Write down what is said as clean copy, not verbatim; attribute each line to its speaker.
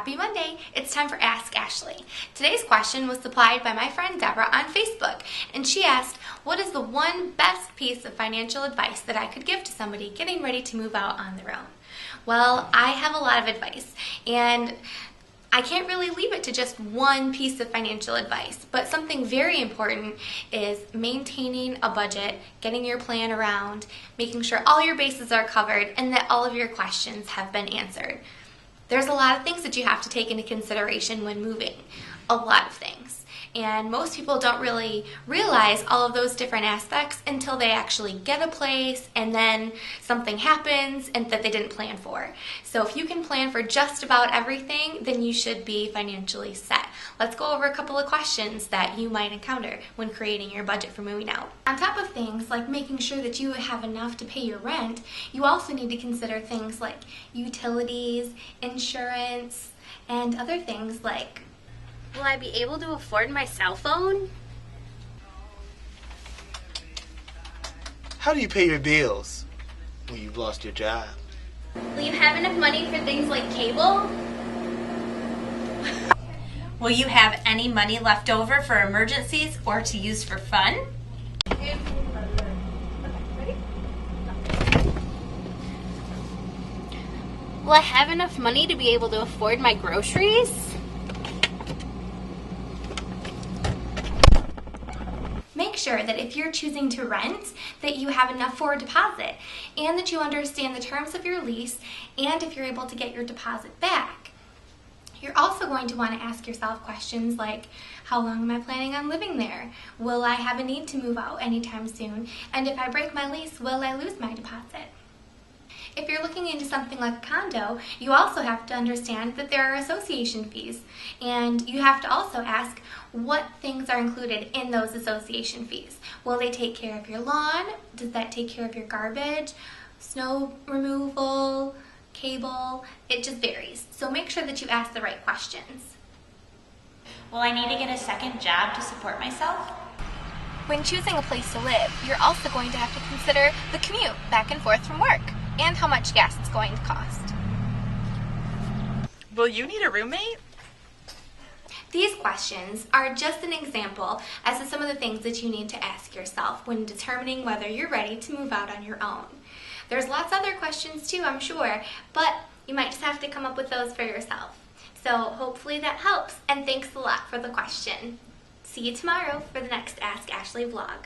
Speaker 1: Happy Monday! It's time for Ask Ashley. Today's question was supplied by my friend Deborah on Facebook, and she asked, what is the one best piece of financial advice that I could give to somebody getting ready to move out on their own? Well, I have a lot of advice, and I can't really leave it to just one piece of financial advice, but something very important is maintaining a budget, getting your plan around, making sure all your bases are covered, and that all of your questions have been answered. There's a lot of things that you have to take into consideration when moving, a lot of things. And most people don't really realize all of those different aspects until they actually get a place and then something happens and that they didn't plan for. So if you can plan for just about everything, then you should be financially set. Let's go over a couple of questions that you might encounter when creating your budget for moving out. On top of things like making sure that you have enough to pay your rent, you also need to consider things like utilities, insurance, and other things like,
Speaker 2: will I be able to afford my cell phone?
Speaker 3: How do you pay your bills when you've lost your job?
Speaker 2: Will you have enough money for things like cable?
Speaker 4: Will you have any money left over for emergencies or to use for fun?
Speaker 2: Will I have enough money to be able to afford my groceries?
Speaker 1: make sure that if you're choosing to rent, that you have enough for a deposit and that you understand the terms of your lease and if you're able to get your deposit back. You're also going to want to ask yourself questions like, how long am I planning on living there? Will I have a need to move out anytime soon? And if I break my lease, will I lose my deposit? If you're looking into something like a condo, you also have to understand that there are association fees, and you have to also ask what things are included in those association fees. Will they take care of your lawn? Does that take care of your garbage, snow removal, cable? It just varies. So make sure that you ask the right questions.
Speaker 4: Will I need to get a second job to support myself?
Speaker 1: When choosing a place to live, you're also going to have to consider the commute back and forth from work and how much gas it's going to cost.
Speaker 5: Will you need a roommate?
Speaker 1: These questions are just an example as to some of the things that you need to ask yourself when determining whether you're ready to move out on your own. There's lots of other questions too, I'm sure, but you might just have to come up with those for yourself. So hopefully that helps, and thanks a lot for the question. See you tomorrow for the next Ask Ashley vlog.